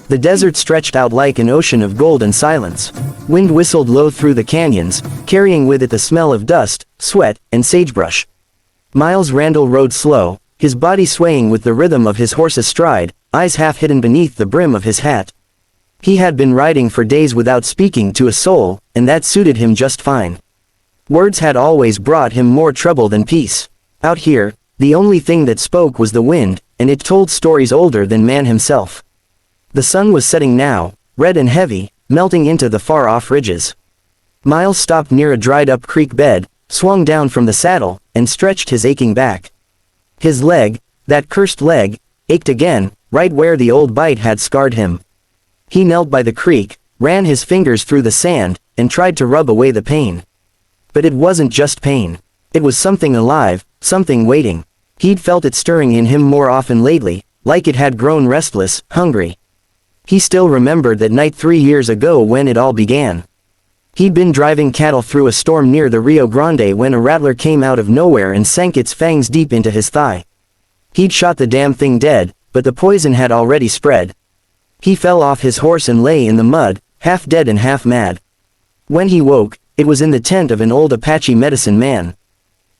The desert stretched out like an ocean of gold and silence. Wind whistled low through the canyons, carrying with it the smell of dust, sweat, and sagebrush. Miles Randall rode slow, his body swaying with the rhythm of his horse's stride, eyes half hidden beneath the brim of his hat. He had been riding for days without speaking to a soul, and that suited him just fine. Words had always brought him more trouble than peace. Out here, the only thing that spoke was the wind, and it told stories older than man himself. The sun was setting now, red and heavy, melting into the far-off ridges. Miles stopped near a dried-up creek bed, swung down from the saddle, and stretched his aching back. His leg, that cursed leg, ached again, right where the old bite had scarred him. He knelt by the creek, ran his fingers through the sand, and tried to rub away the pain. But it wasn't just pain. It was something alive, something waiting. He'd felt it stirring in him more often lately, like it had grown restless, hungry. He still remembered that night 3 years ago when it all began. He'd been driving cattle through a storm near the Rio Grande when a rattler came out of nowhere and sank its fangs deep into his thigh. He'd shot the damn thing dead, but the poison had already spread. He fell off his horse and lay in the mud, half dead and half mad. When he woke, it was in the tent of an old Apache medicine man.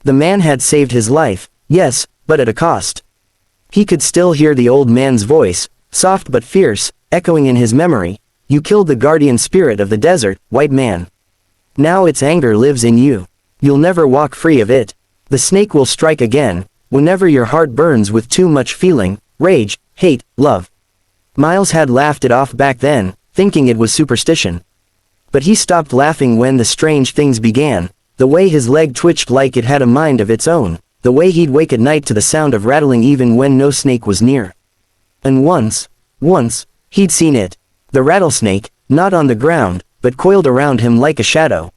The man had saved his life, yes, but at a cost. He could still hear the old man's voice, soft but fierce, echoing in his memory. You killed the guardian spirit of the desert, white man. Now its anger lives in you. You'll never walk free of it. The snake will strike again, whenever your heart burns with too much feeling, rage, hate, love. Miles had laughed it off back then, thinking it was superstition. But he stopped laughing when the strange things began, the way his leg twitched like it had a mind of its own, the way he'd wake at night to the sound of rattling even when no snake was near. And once, he'd seen it. The rattlesnake, not on the ground, but coiled around him like a shadow.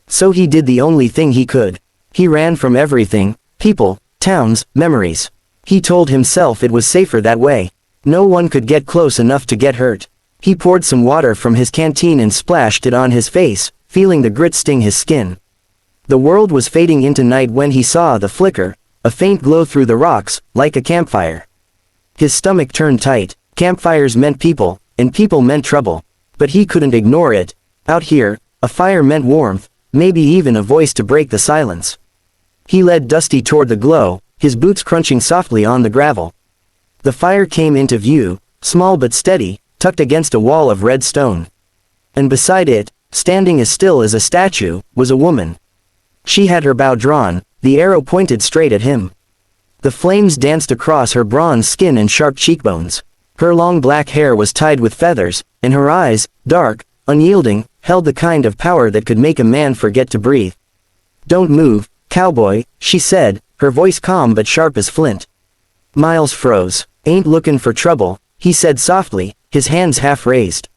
So he did the only thing he could. He ran from everything, people, towns, memories. He told himself it was safer that way. No one could get close enough to get hurt. He poured some water from his canteen and splashed it on his face, feeling the grit sting his skin. The world was fading into night when he saw the flicker, a faint glow through the rocks, like a campfire. His stomach turned tight. Campfires meant people, and people meant trouble. But he couldn't ignore it. Out here, a fire meant warmth, maybe even a voice to break the silence. He led Dusty toward the glow, his boots crunching softly on the gravel. The fire came into view, small but steady, tucked against a wall of red stone. And beside it, standing as still as a statue, was a woman. She had her bow drawn, the arrow pointed straight at him. The flames danced across her bronze skin and sharp cheekbones. Her long black hair was tied with feathers, and her eyes, dark, unyielding, held the kind of power that could make a man forget to breathe. "Don't move, cowboy," she said, her voice calm but sharp as flint. Miles froze. "Ain't looking for trouble," he said softly, his hands half raised.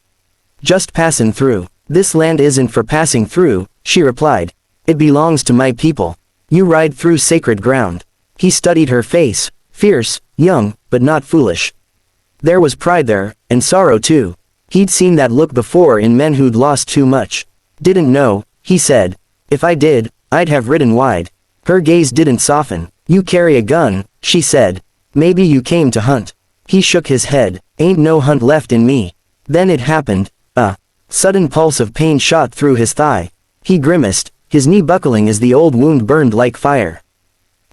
"Just passing through." "This land isn't for passing through," she replied. "It belongs to my people. You ride through sacred ground." He studied her face, fierce, young, but not foolish. There was pride there, and sorrow too. He'd seen that look before in men who'd lost too much. "Didn't know," he said. "If I did, I'd have ridden wide." Her gaze didn't soften. "You carry a gun," she said. "Maybe you came to hunt." He shook his head. "Ain't no hunt left in me." Then it happened. A sudden pulse of pain shot through his thigh. He grimaced, his knee buckling as the old wound burned like fire.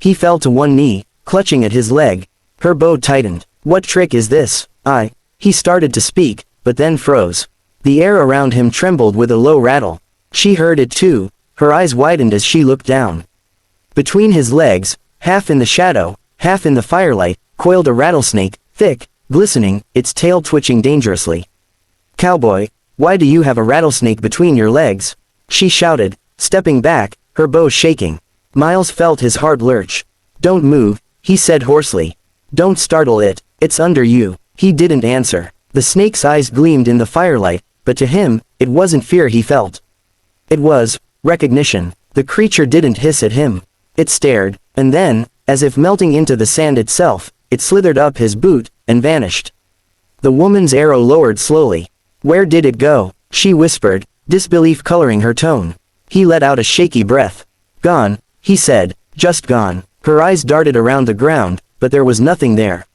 He fell to one knee, clutching at his leg. Her bow tightened. "What trick is this?" He started to speak, but then froze. The air around him trembled with a low rattle. She heard it too, her eyes widened as she looked down. Between his legs, half in the shadow, half in the firelight, coiled a rattlesnake, thick, glistening, its tail twitching dangerously. "Cowboy, why do you have a rattlesnake between your legs?" she shouted, stepping back, her bow shaking. Miles felt his heart lurch. "Don't move," he said hoarsely. "Don't startle it, it's under you." He didn't answer. The snake's eyes gleamed in the firelight, but to him, it wasn't fear he felt. It was recognition. The creature didn't hiss at him. It stared, and then, as if melting into the sand itself, it slithered up his boot, and vanished. The woman's arrow lowered slowly. "Where did it go?" she whispered, disbelief coloring her tone. He let out a shaky breath. "Gone," he said, "just gone." Her eyes darted around the ground, but there was nothing there.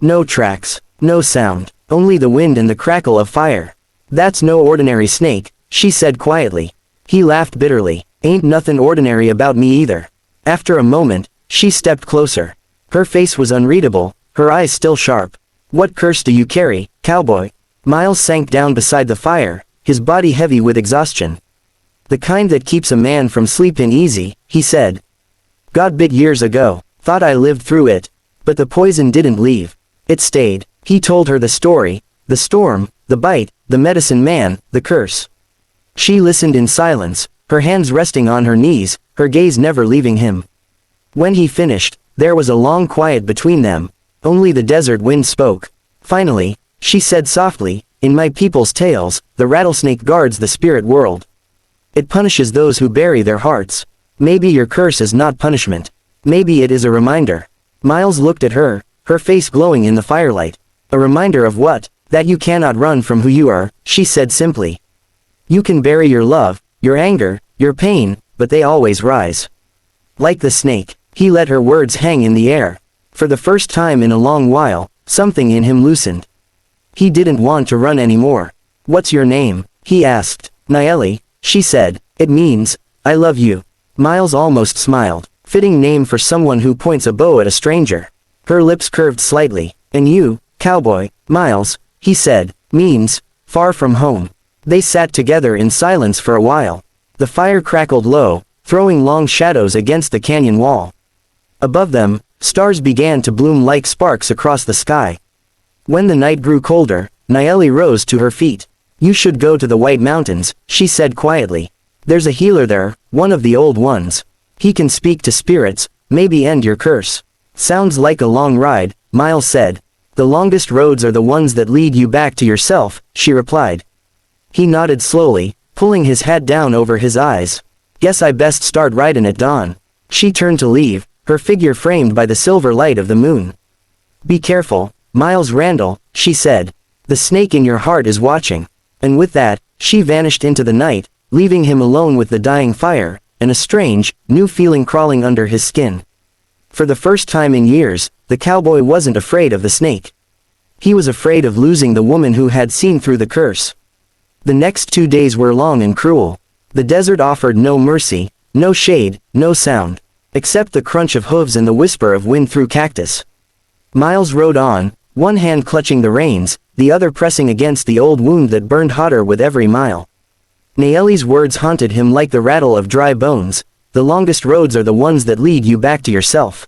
No tracks, no sound. only the wind and the crackle of fire. That's no ordinary snake, she said quietly. He laughed bitterly. Ain't nothing ordinary about me either. After a moment, she stepped closer. Her face was unreadable, her eyes still sharp. What curse do you carry, cowboy? Miles sank down beside the fire, his body heavy with exhaustion. The kind that keeps a man from sleeping easy, he said. Got bit years ago, thought I lived through it. But the poison didn't leave. It stayed. He told her the story, the storm, the bite, the medicine man, the curse. She listened in silence, her hands resting on her knees, her gaze never leaving him. When he finished, there was a long quiet between them. Only the desert wind spoke. Finally, she said softly, in my people's tales, the rattlesnake guards the spirit world. It punishes those who bury their hearts. Maybe your curse is not punishment. Maybe it is a reminder. Miles looked at her, her face glowing in the firelight. A reminder of what? That you cannot run from who you are, she said simply. You can bury your love, your anger, your pain, but they always rise. Like the snake, he let her words hang in the air. For the first time in a long while, something in him loosened. He didn't want to run anymore. What's your name? He asked. Naeli, she said. It means, I love you. Miles almost smiled. Fitting name for someone who points a bow at a stranger. Her lips curved slightly. And you, cowboy, Miles, he said, means, far from home. They sat together in silence for a while. The fire crackled low, throwing long shadows against the canyon wall. Above them, stars began to bloom like sparks across the sky. When the night grew colder, Naeli rose to her feet. You should go to the White Mountains, she said quietly. There's a healer there, one of the old ones. He can speak to spirits, maybe end your curse. Sounds like a long ride, Miles said. The longest roads are the ones that lead you back to yourself, she replied. He nodded slowly, pulling his hat down over his eyes. Guess I best start riding at dawn. She turned to leave, her figure framed by the silver light of the moon. Be careful, Miles Randall, she said. The snake in your heart is watching. And with that, she vanished into the night, leaving him alone with the dying fire, and a strange, new feeling crawling under his skin. For the first time in years, the cowboy wasn't afraid of the snake. He was afraid of losing the woman who had seen through the curse. The next 2 days were long and cruel. The desert offered no mercy, no shade, no sound, except the crunch of hooves and the whisper of wind through cactus. Miles rode on, one hand clutching the reins, the other pressing against the old wound that burned hotter with every mile. Naeli's words haunted him like the rattle of dry bones. The longest roads are the ones that lead you back to yourself.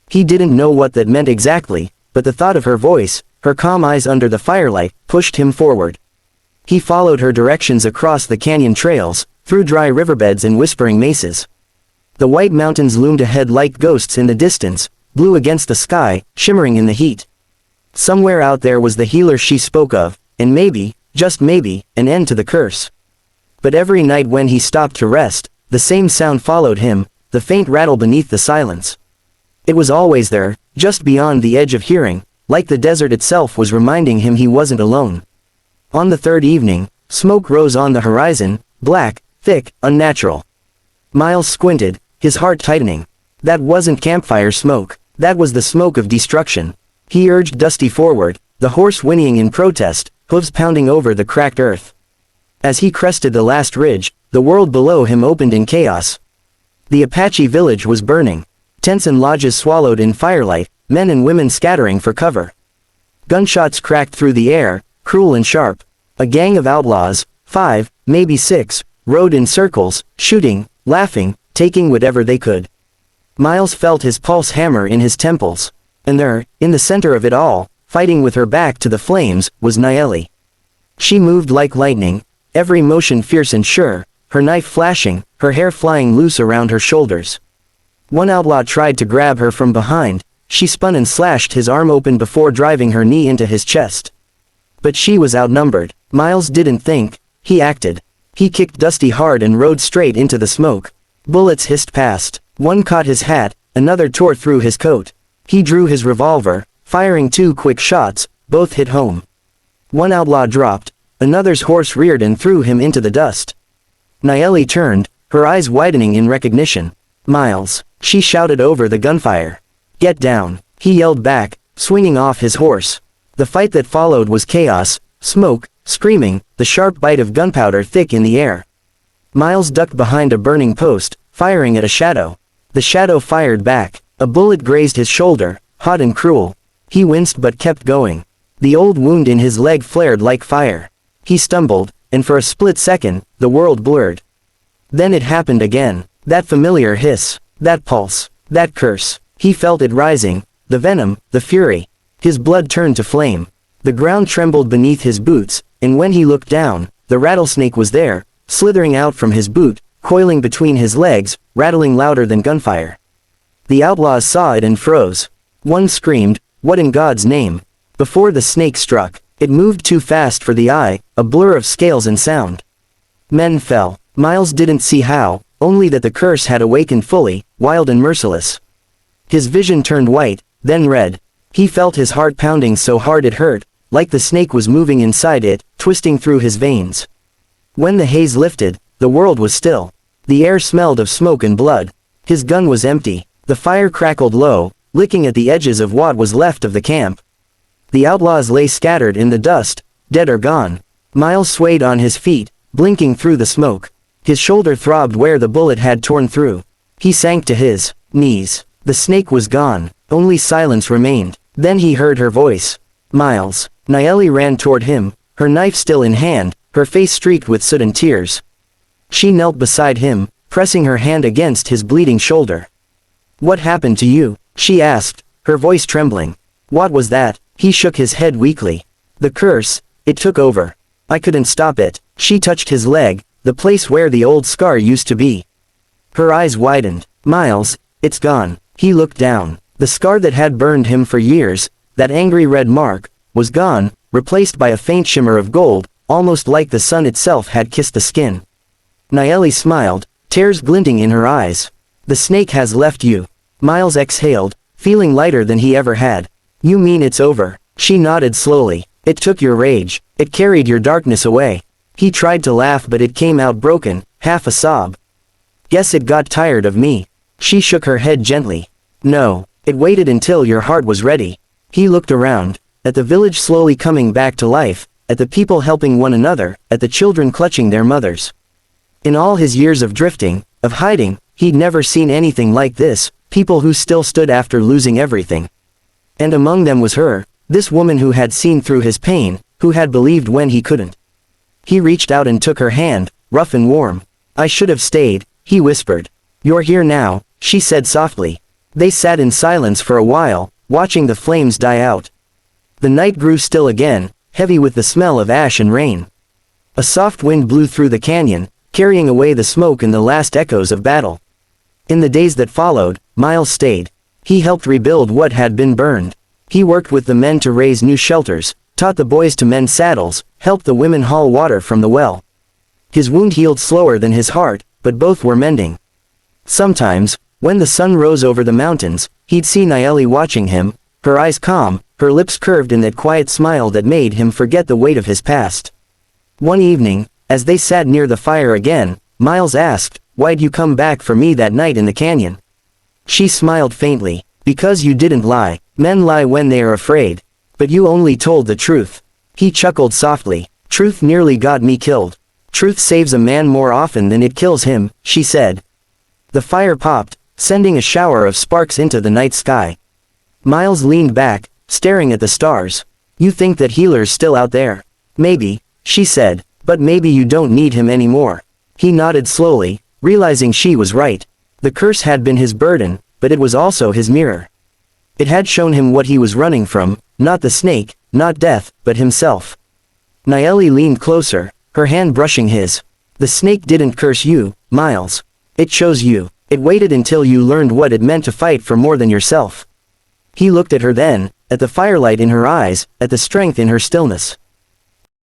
He didn't know what that meant exactly, but the thought of her voice, her calm eyes under the firelight, pushed him forward. He followed her directions across the canyon trails, through dry riverbeds and whispering mesas. The White Mountains loomed ahead like ghosts in the distance, blue against the sky, shimmering in the heat. Somewhere out there was the healer she spoke of, and maybe, just maybe, an end to the curse. But every night when he stopped to rest, the same sound followed him, the faint rattle beneath the silence. It was always there, just beyond the edge of hearing, like the desert itself was reminding him he wasn't alone. On the third evening, smoke rose on the horizon, black, thick, unnatural. Miles squinted, his heart tightening. That wasn't campfire smoke, that was the smoke of destruction. He urged Dusty forward, the horse whinnying in protest, hooves pounding over the cracked earth. As he crested the last ridge, the world below him opened in chaos. The Apache village was burning. Tents and lodges swallowed in firelight, men and women scattering for cover. Gunshots cracked through the air, cruel and sharp. A gang of outlaws, 5, maybe 6, rode in circles, shooting, laughing, taking whatever they could. Miles felt his pulse hammer in his temples. And there, in the center of it all, fighting with her back to the flames, was Naeli. She moved like lightning, every motion fierce and sure, her knife flashing, her hair flying loose around her shoulders. One outlaw tried to grab her from behind, she spun and slashed his arm open before driving her knee into his chest. But she was outnumbered. Miles didn't think, he acted. He kicked Dusty hard and rode straight into the smoke. Bullets hissed past. One caught his hat, another tore through his coat. He drew his revolver, firing 2 quick shots, both hit home. One outlaw dropped, another's horse reared and threw him into the dust. Naeli turned, her eyes widening in recognition. Miles, she shouted over the gunfire. Get down, he yelled back, swinging off his horse. The fight that followed was chaos, smoke, screaming, the sharp bite of gunpowder thick in the air. Miles ducked behind a burning post, firing at a shadow. The shadow fired back. A bullet grazed his shoulder, hot and cruel. He winced but kept going. The old wound in his leg flared like fire. He stumbled, and for a split second, the world blurred. Then it happened again. That familiar hiss, that pulse, that curse. He felt it rising, the venom, the fury. His blood turned to flame. The ground trembled beneath his boots, and when he looked down, the rattlesnake was there, slithering out from his boot, coiling between his legs, rattling louder than gunfire. The outlaws saw it and froze. One screamed, "What in God's name?" Before the snake struck, it moved too fast for the eye, a blur of scales and sound. Men fell. Miles didn't see how, only that the curse had awakened fully, wild and merciless. His vision turned white, then red. He felt his heart pounding so hard it hurt, like the snake was moving inside it, twisting through his veins. When the haze lifted, the world was still. The air smelled of smoke and blood. His gun was empty. The fire crackled low, licking at the edges of what was left of the camp. The outlaws lay scattered in the dust, dead or gone. Miles swayed on his feet, blinking through the smoke. His shoulder throbbed where the bullet had torn through. He sank to his knees. The snake was gone. Only silence remained. Then he heard her voice. "Miles." Nayeli ran toward him, her knife still in hand, her face streaked with soot and tears. She knelt beside him, pressing her hand against his bleeding shoulder. "What happened to you?" she asked, her voice trembling. "What was that?" He shook his head weakly. "The curse, it took over. I couldn't stop it." She touched his leg, the place where the old scar used to be. Her eyes widened. "Miles, it's gone." He looked down. The scar that had burned him for years, that angry red mark, was gone, replaced by a faint shimmer of gold, almost like the sun itself had kissed the skin. Nayeli smiled, tears glinting in her eyes. "The snake has left you." Miles exhaled, feeling lighter than he ever had. "You mean it's over?" She nodded slowly. "It took your rage. It carried your darkness away." He tried to laugh but it came out broken, half a sob. "Guess it got tired of me." She shook her head gently. "No, it waited until your heart was ready." He looked around, at the village slowly coming back to life, at the people helping one another, at the children clutching their mothers. In all his years of drifting, of hiding, he'd never seen anything like this, people who still stood after losing everything. And among them was her, this woman who had seen through his pain, who had believed when he couldn't. He reached out and took her hand, rough and warm. "I should have stayed," he whispered. "You're here now," she said softly. They sat in silence for a while, watching the flames die out. The night grew still again, heavy with the smell of ash and rain. A soft wind blew through the canyon, carrying away the smoke and the last echoes of battle. In the days that followed, Miles stayed. He helped rebuild what had been burned. He worked with the men to raise new shelters, taught the boys to mend saddles, helped the women haul water from the well. His wound healed slower than his heart, but both were mending. Sometimes, when the sun rose over the mountains, he'd see Nayeli watching him, her eyes calm, her lips curved in that quiet smile that made him forget the weight of his past. One evening, as they sat near the fire again, Miles asked, "Why'd you come back for me that night in the canyon?" She smiled faintly. "Because you didn't lie. Men lie when they are afraid. But you only told the truth." He chuckled softly. "Truth nearly got me killed." "Truth saves a man more often than it kills him," she said. The fire popped, sending a shower of sparks into the night sky. Miles leaned back, staring at the stars. "You think that healer's still out there?" "Maybe," she said, "but maybe you don't need him anymore." He nodded slowly, realizing she was right. The curse had been his burden, but it was also his mirror. It had shown him what he was running from, not the snake, not death, but himself. Nayeli leaned closer, her hand brushing his. "The snake didn't curse you, Miles. It chose you. It waited until you learned what it meant to fight for more than yourself." He looked at her then, at the firelight in her eyes, at the strength in her stillness.